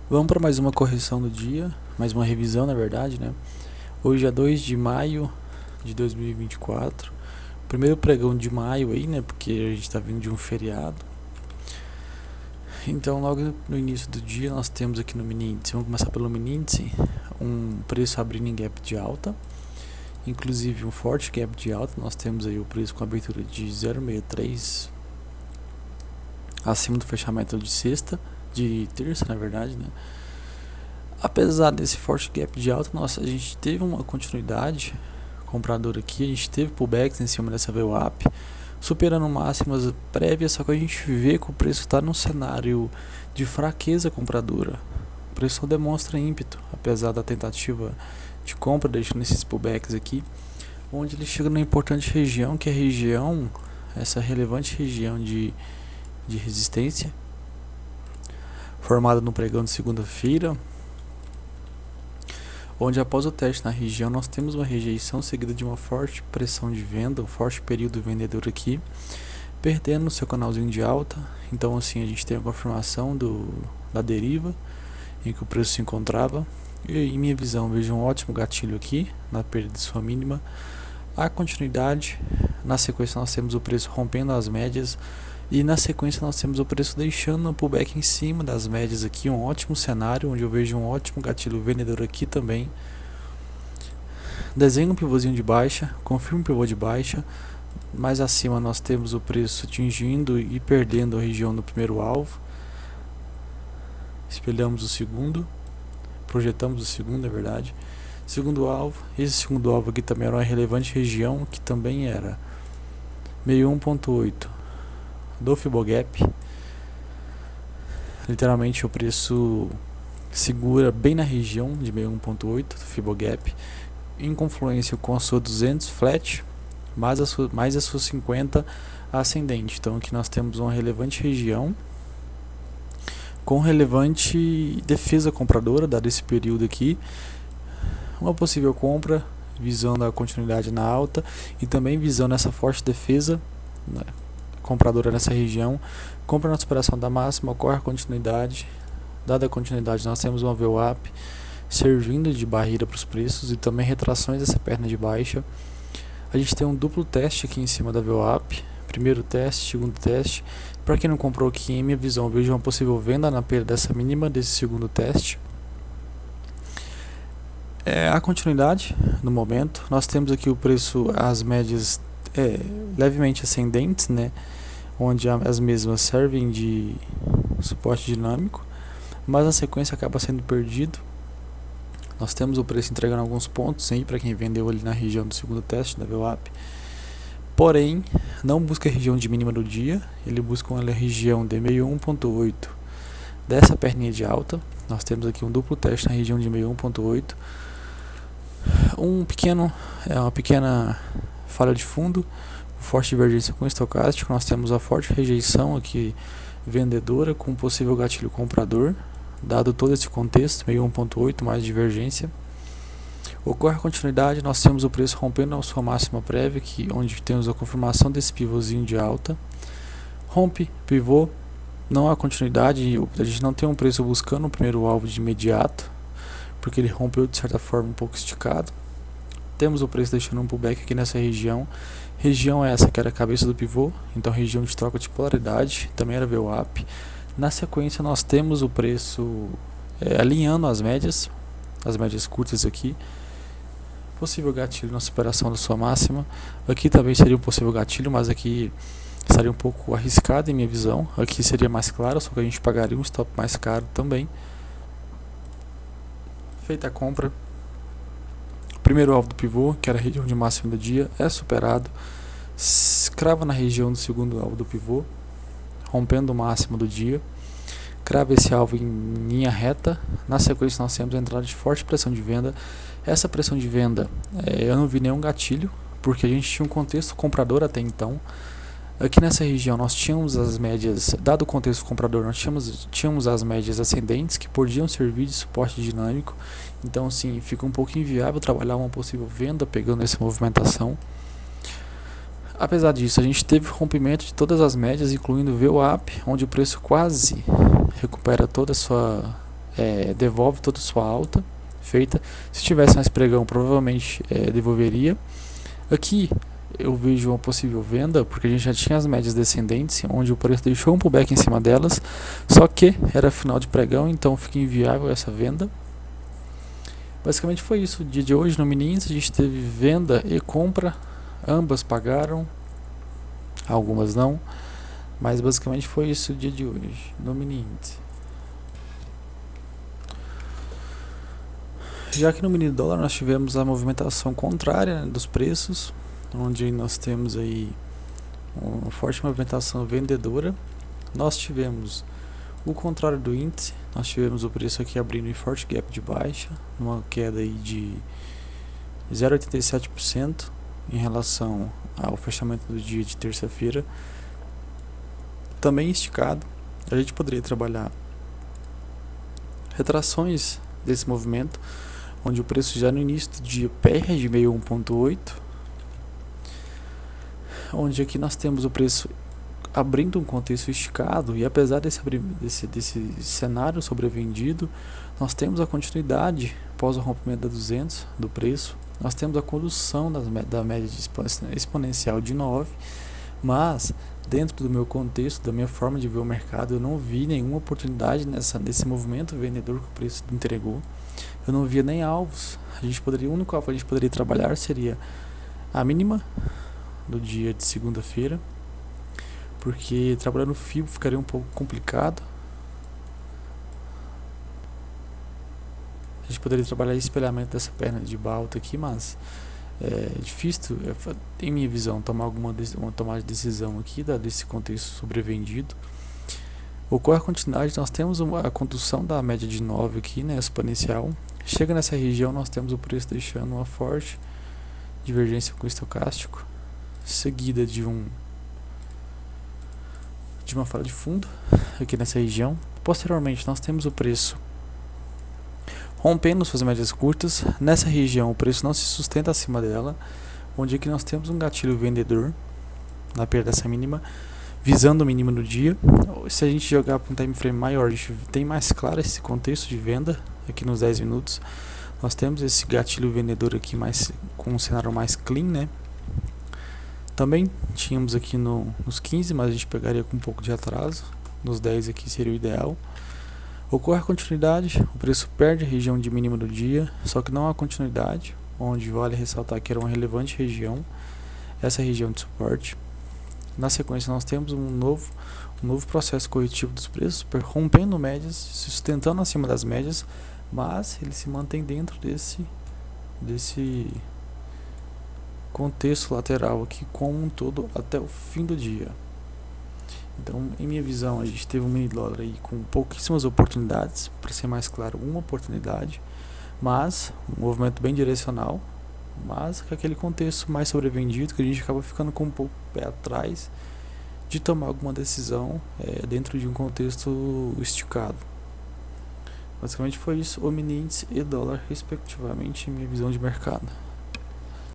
Vamos para mais uma correção do dia, mais uma revisão na verdade, né? Hoje é 2 de maio de 2024, primeiro pregão de maio aí, né? Porque a gente está vindo de um feriado. Então logo no início do dia nós temos aqui no mini índice, vamos começar pelo mini índice, um preço abrindo em gap de alta, inclusive um forte gap de alta. Nós temos aí o preço com abertura de 0,63 acima do fechamento de terça na verdade, né? Apesar desse forte gap de alta, a gente teve uma continuidade compradora aqui, a gente teve pullbacks em cima dessa VWAP, superando máximas prévias, só que a gente vê que o preço está num cenário de fraqueza compradora. O preço só demonstra ímpeto, apesar da tentativa de compra, deixando esses pullbacks aqui, onde ele chega numa importante região, que é a região, essa relevante região de resistência, formada no pregão de segunda-feira, onde após o teste na região nós temos uma rejeição seguida de uma forte pressão de venda, um forte período vendedor aqui, perdendo seu canalzinho de alta. Então assim a gente tem a confirmação da deriva em que o preço se encontrava, e em minha visão vejo um ótimo gatilho aqui na perda de sua mínima, a continuidade. Na sequência nós temos o preço rompendo as médias, e na sequência nós temos o preço deixando um pullback em cima das médias aqui, um ótimo cenário, onde eu vejo um ótimo gatilho vendedor aqui também. Desenho um pivôzinho de baixa, confirmo o pivô de baixa, mais acima nós temos o preço atingindo e perdendo a região do primeiro alvo. Espelhamos o segundo, projetamos o segundo, é verdade. Segundo alvo, esse segundo alvo aqui também era uma relevante região, que também era 61.8 do Fibogap. Literalmente o preço segura bem na região de 61.8 do Fibogap, em confluência com a sua 200 flat, mais a sua 50 ascendente. Então aqui nós temos uma relevante região com relevante defesa compradora, dado esse período aqui, uma possível compra visando a continuidade na alta e também visando essa forte defesa, né, compradora nessa região. Compra na superação da máxima, ocorre a continuidade. Dada a continuidade, nós temos uma VWAP servindo de barreira para os preços e também retrações dessa perna de baixa. A gente tem um duplo teste aqui em cima da VWAP, primeiro teste, segundo teste. Para quem não comprou aqui, em minha visão, vejo uma possível venda na perda dessa mínima desse segundo teste. A continuidade no momento, nós temos aqui o preço, as médias levemente ascendentes, né, onde as mesmas servem de suporte dinâmico, mas na sequência acaba sendo perdido. Nós temos o preço entregando alguns pontos aí para quem vendeu ali na região do segundo teste da VWAP, porém não busca a região de mínima do dia, ele busca uma região de 61.8 dessa perninha de alta. Nós temos aqui um duplo teste na região de 61.8, uma pequena falha de fundo, forte divergência com estocástico. Nós temos a forte rejeição aqui vendedora com possível gatilho comprador, dado todo esse contexto, 61.8 mais divergência. Ocorre a continuidade, nós temos o preço rompendo a sua máxima prévia, onde temos a confirmação desse pivôzinho de alta. Rompe, pivô, não há continuidade, a gente não tem um preço buscando o primeiro alvo de imediato, porque ele rompeu de certa forma um pouco esticado. Temos o preço deixando um pullback aqui nessa região. Região essa que era a cabeça do pivô, então região de troca de polaridade, também era VWAP. Na sequência nós temos o preço alinhando as médias curtas aqui. Possível gatilho na superação da sua máxima. Aqui também seria um possível gatilho, mas aqui estaria um pouco arriscado em minha visão. Aqui seria mais claro, só que a gente pagaria um stop mais caro também. Feita a compra, o primeiro alvo do pivô, que era a região de máxima do dia, é superado. Crava na região do segundo alvo do pivô, rompendo o máximo do dia. Crava esse alvo em linha reta. Na sequência nós temos a entrada de forte pressão de venda. Essa pressão de venda, eu não vi nenhum gatilho, porque a gente tinha um contexto comprador até então. Aqui nessa região nós tínhamos as médias, dado o contexto comprador, nós tínhamos as médias ascendentes que podiam servir de suporte dinâmico. Então assim, fica um pouco inviável trabalhar uma possível venda pegando essa movimentação. Apesar disso, a gente teve rompimento de todas as médias, incluindo o VWAP, onde o preço quase recupera toda a sua devolve toda a sua alta feita. Se tivesse mais pregão, provavelmente devolveria. Aqui eu vejo uma possível venda, porque a gente já tinha as médias descendentes, onde o preço deixou um pullback em cima delas, só que era final de pregão, então fica inviável essa venda. Basicamente foi isso o dia de hoje. No mini índice a gente teve venda e compra, ambas pagaram, algumas não, mas basicamente foi isso o dia de hoje no mini índice. Já que no mini dólar nós tivemos a movimentação contrária, né, dos preços, onde nós temos aí uma forte movimentação vendedora. Nós tivemos o contrário do índice, nós tivemos o preço aqui abrindo em forte gap de baixa, uma queda aí de 0,87% em relação ao fechamento do dia de terça-feira. Também esticado, a gente poderia trabalhar retrações desse movimento, onde o preço já no início do dia perde de meio 1,8, onde aqui nós temos o preço abrindo um contexto esticado, e apesar desse cenário sobrevendido, nós temos a continuidade após o rompimento da 200 do preço, nós temos a condução da média exponencial de 9, mas dentro do meu contexto, da minha forma de ver o mercado, eu não vi nenhuma oportunidade nesse movimento vendedor que o preço entregou. Eu não via nem alvos. O único alvo que a gente poderia trabalhar seria a mínima do dia de segunda-feira, porque trabalhar no fio ficaria um pouco complicado. A gente poderia trabalhar espelhamento dessa perna de alta aqui, mas é difícil, em minha visão, tomar uma tomada de decisão aqui desse contexto sobrevendido. Ocorre a continuidade, nós temos a condução da média de 9 aqui, né, exponencial. Chega nessa região, nós temos o preço deixando uma forte divergência com o estocástico, seguida de uma falha de fundo aqui nessa região. Posteriormente, nós temos o preço rompendo suas médias curtas. Nessa região, o preço não se sustenta acima dela, onde aqui nós temos um gatilho vendedor na perda dessa mínima, visando o mínimo do dia. Se a gente jogar para um time frame maior, a gente tem mais claro esse contexto de venda aqui nos 10 minutos. Nós temos esse gatilho vendedor aqui com um cenário mais clean, né? Também tínhamos aqui nos 15, mas a gente pegaria com um pouco de atraso. Nos 10 aqui seria o ideal. Ocorre a continuidade, o preço perde a região de mínimo do dia, só que não há continuidade, onde vale ressaltar que era uma relevante região, essa região de suporte. Na sequência nós temos um novo processo corretivo dos preços, rompendo médias, se sustentando acima das médias, mas ele se mantém dentro desse contexto lateral aqui como um todo até o fim do dia. Então, em minha visão, a gente teve um mini dólar aí com pouquíssimas oportunidades, para ser mais claro, uma oportunidade, mas um movimento bem direcional, mas com aquele contexto mais sobrevendido, que a gente acaba ficando com um pouco pé atrás de tomar alguma decisão dentro de um contexto esticado. Basicamente foi isso, o mini índice e dólar respectivamente, em minha visão de mercado.